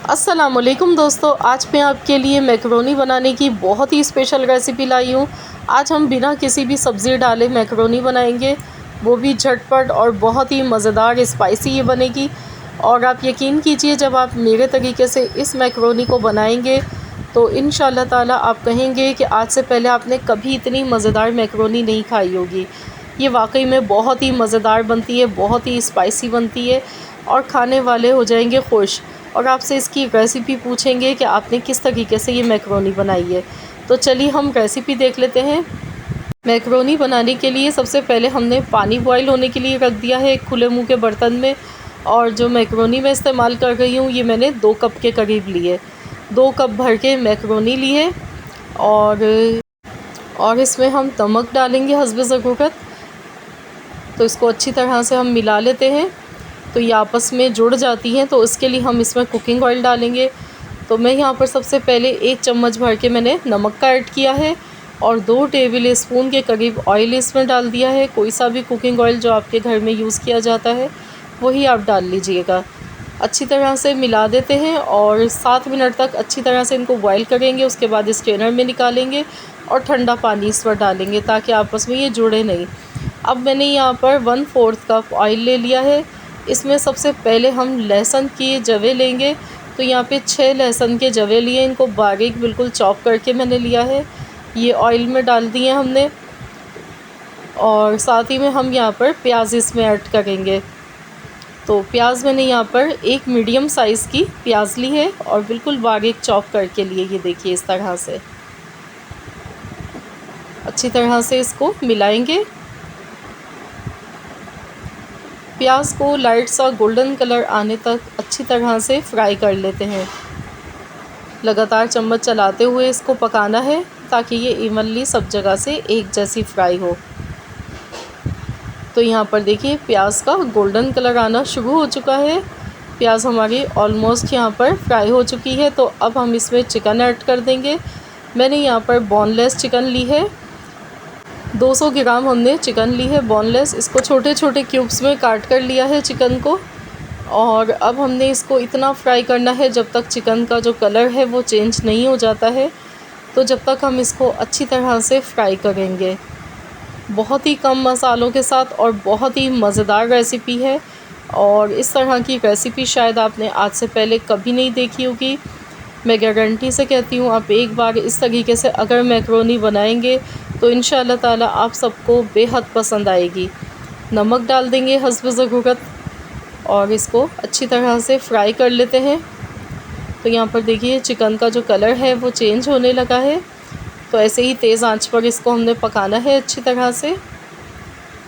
अस्सलामुअलैकुम दोस्तों, आज मैं आपके लिए मैकरोनी बनाने की बहुत ही स्पेशल रेसिपी लाई हूँ। आज हम बिना किसी भी सब्ज़ी डाले मैकरोनी बनाएंगे, वो भी झटपट और बहुत ही मज़ेदार स्पाइसी ये बनेगी। और आप यकीन कीजिए, जब आप मेरे तरीके से इस मैकरोनी को बनाएंगे तो इंशाल्लाह ताला आप कहेंगे कि आज से पहले आपने कभी इतनी मज़ेदार मैकरोनी नहीं खाई होगी। ये वाकई में बहुत ही मज़ेदार बनती है, बहुत ही स्पाइसी बनती है और खाने वाले हो जाएंगे खुश। और आपसे इसकी रेसिपी पूछेंगे कि आपने किस तरीके से ये मैकरोनी बनाई है। तो चलिए हम रेसिपी देख लेते हैं। मैकरोनी बनाने के लिए सबसे पहले हमने पानी बॉईल होने के लिए रख दिया है एक खुले मुंह के बर्तन में। और जो मैकरोनी मैं इस्तेमाल कर रही हूँ, ये मैंने 2 कप के करीब ली है। 2 कप भर के मैकरोनी ली है। और इसमें हम नमक डालेंगे हस्बे ज़रूरत। तो इसको अच्छी तरह से हम मिला लेते हैं तो ये आपस में जुड़ जाती हैं। तो इसके लिए हम इसमें कुकिंग ऑयल डालेंगे। तो मैं यहाँ पर सबसे पहले 1 चम्मच भर के मैंने नमक का ऐड किया है और 2 टेबल स्पून के करीब ऑयल इसमें डाल दिया है। कोई सा भी कुकिंग ऑयल जो आपके घर में यूज़ किया जाता है वही आप डाल लीजिएगा। अच्छी तरह से मिला देते हैं और 7 मिनट तक अच्छी तरह से इनको बॉईल करेंगे। उसके बाद स्ट्रेनर में निकालेंगे और ठंडा पानी इस पर डालेंगे ताकि आपस में ये जुड़े नहीं। अब मैंने यहाँ पर 1/4 कप ऑयल ले लिया है। इसमें सबसे पहले हम लहसुन की जवे लेंगे। तो यहाँ पे 6 लहसुन के जवे लिए, इनको बारीक बिल्कुल चॉप करके मैंने लिया है। ये ऑयल में डाल दिए हमने। और साथ ही में हम यहाँ पर प्याज इसमें ऐड करेंगे। तो प्याज मैंने यहाँ पर एक मीडियम साइज़ की प्याज ली है और बिल्कुल बारीक चॉप करके लिए। ये देखिए इस तरह से अच्छी तरह से इसको मिलाएंगे। प्याज को लाइट सा गोल्डन कलर आने तक अच्छी तरह से फ्राई कर लेते हैं। लगातार चम्मच चलाते हुए इसको पकाना है ताकि ये इवनली सब जगह से एक जैसी फ्राई हो। तो यहाँ पर देखिए प्याज का गोल्डन कलर आना शुरू हो चुका है। प्याज हमारी ऑलमोस्ट यहाँ पर फ्राई हो चुकी है। तो अब हम इसमें चिकन ऐड कर देंगे। मैंने यहाँ पर बोनलेस चिकन ली है। 200 ग्राम हमने चिकन ली है बोनलेस। इसको छोटे छोटे क्यूब्स में काट कर लिया है चिकन को। और अब हमने इसको इतना फ्राई करना है जब तक चिकन का जो कलर है वो चेंज नहीं हो जाता है। तो जब तक हम इसको अच्छी तरह से फ्राई करेंगे। बहुत ही कम मसालों के साथ और बहुत ही मज़ेदार रेसिपी है। और इस तरह की रेसिपी शायद आपने आज से पहले कभी नहीं देखी होगी। मैं गारंटी से कहती हूँ, आप एक बार इस तरीके से अगर मैकरोनी बनाएंगे तो इंशाल्लाह ताला आप सबको बेहद पसंद आएगी। नमक डाल देंगे हस्ब ज़रूरत और इसको अच्छी तरह से फ्राई कर लेते हैं। तो यहाँ पर देखिए चिकन का जो कलर है वो चेंज होने लगा है। तो ऐसे ही तेज़ आंच पर इसको हमने पकाना है अच्छी तरह से।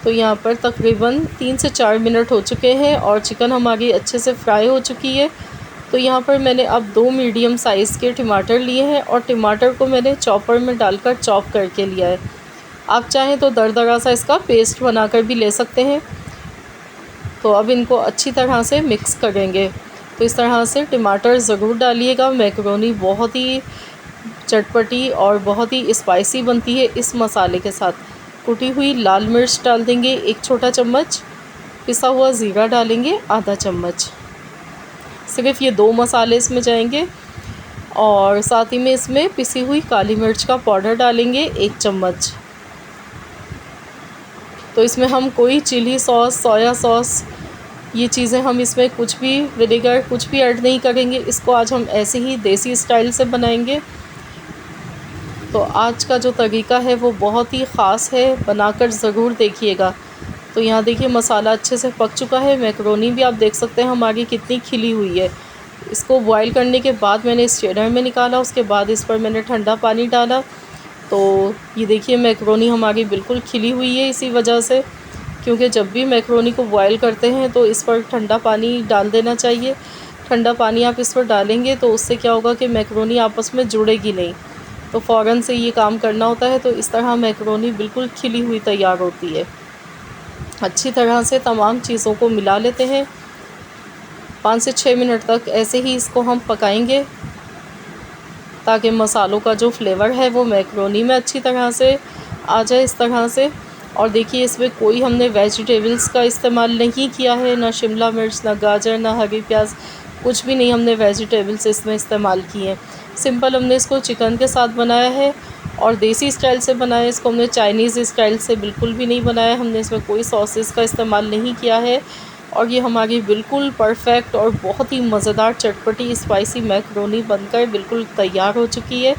तो यहाँ पर तकरीबन 3 से 4 मिनट हो चुके हैं और चिकन हमारी अच्छे से फ्राई हो चुकी है। तो यहाँ पर मैंने अब 2 मीडियम साइज़ के टमाटर लिए हैं और टमाटर को मैंने चॉपर में डालकर चॉप करके लिया है। आप चाहें तो दरदरा सा इसका पेस्ट बनाकर भी ले सकते हैं। तो अब इनको अच्छी तरह से मिक्स करेंगे। तो इस तरह से टमाटर ज़रूर डालिएगा। मैकरोनी बहुत ही चटपटी और बहुत ही स्पाइसी बनती है इस मसाले के साथ। कुटी हुई लाल मिर्च डाल देंगे 1 छोटा चम्मच। पिसा हुआ ज़ीरा डालेंगे आधा चम्मच। सिर्फ ये 2 मसाले इसमें जाएंगे। और साथ ही में इसमें पिसी हुई काली मिर्च का पाउडर डालेंगे 1 चम्मच। तो इसमें हम कोई चिली सॉस, सोया सॉस, ये चीज़ें हम इसमें कुछ भी, विनेगर कुछ भी ऐड नहीं करेंगे। इसको आज हम ऐसे ही देसी स्टाइल से बनाएंगे। तो आज का जो तरीका है वो बहुत ही ख़ास है, बनाकर ज़रूर देखिएगा। तो यहाँ देखिए मसाला अच्छे से पक चुका है। मैकरोनी भी आप देख सकते हैं हमारी कितनी खिली हुई है। इसको बॉईल करने के बाद मैंने स्ट्रेनर में निकाला। उसके बाद इस पर मैंने ठंडा पानी डाला। तो ये देखिए मैकरोनी हमारी बिल्कुल खिली हुई है इसी वजह से, क्योंकि जब भी मैकरोनी को बॉईल करते हैं तो इस पर ठंडा पानी डाल देना चाहिए। ठंडा पानी आप इस पर डालेंगे तो उससे क्या होगा कि मैकरोनी आपस में जुड़ेगी नहीं। तो फ़ौरन से ये काम करना होता है। तो इस तरह मैकरोनी बिल्कुल खिली हुई तैयार होती है। अच्छी तरह से तमाम चीज़ों को मिला लेते हैं। 5 से 6 मिनट तक ऐसे ही इसको हम पकाएंगे ताकि मसालों का जो फ्लेवर है वो मैकरोनी में अच्छी तरह से आ जाए इस तरह से। और देखिए इसमें कोई हमने वेजिटेबल्स का इस्तेमाल नहीं किया है, ना शिमला मिर्च, ना गाजर, ना हरी प्याज, कुछ भी नहीं हमने वेजिटेबल्स इसमें इस्तेमाल किए हैं। सिंपल हमने इसको चिकन के साथ बनाया है और देसी स्टाइल से बनाया है। इसको हमने चाइनीज़ स्टाइल से बिल्कुल भी नहीं बनाया। हमने इसमें कोई सॉसेस का इस्तेमाल नहीं किया है और ये हमारी बिल्कुल परफेक्ट और बहुत ही मज़ेदार चटपटी स्पाइसी मैकरोनी बनकर बिल्कुल तैयार हो चुकी है।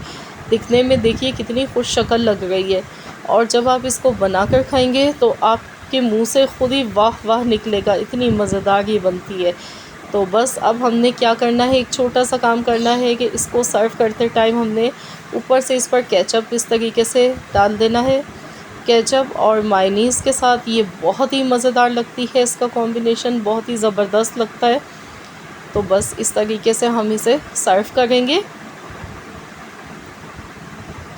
दिखने में देखिए कितनी खुश शक्ल लग रही है और जब आप इसको बनाकर खाएंगे तो आपके मुंह से खुद ही वाह वाह निकलेगा, इतनी मज़ेदार ये बनती है। तो बस अब हमने क्या करना है, एक छोटा सा काम करना है कि इसको सर्व करते टाइम हमने ऊपर से इस पर केचप इस तरीके से डाल देना है। केचप और मायोनीज़ के साथ ये बहुत ही मज़ेदार लगती है, इसका कॉम्बिनेशन बहुत ही ज़बरदस्त लगता है। तो बस इस तरीके से हम इसे सर्व करेंगे।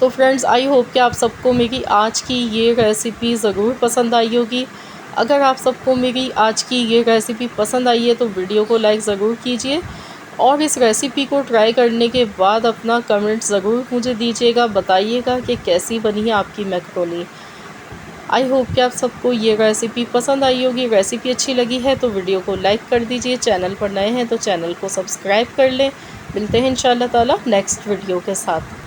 तो फ्रेंड्स, आई होप कि आप सबको मेरी आज की ये रेसिपी ज़रूर पसंद आई होगी। अगर आप सबको मेरी आज की ये रेसिपी पसंद आई है तो वीडियो को लाइक ज़रूर कीजिए और इस रेसिपी को ट्राई करने के बाद अपना कमेंट ज़रूर मुझे दीजिएगा, बताइएगा कि कैसी बनी है आपकी मैकरोनी। आई होप कि आप सबको ये रेसिपी पसंद आई होगी। रेसिपी अच्छी लगी है तो वीडियो को लाइक कर दीजिए, चैनल पर नए हैं तो चैनल को सब्सक्राइब कर लें। मिलते हैं इंशाल्लाह ताला नेक्स्ट वीडियो के साथ।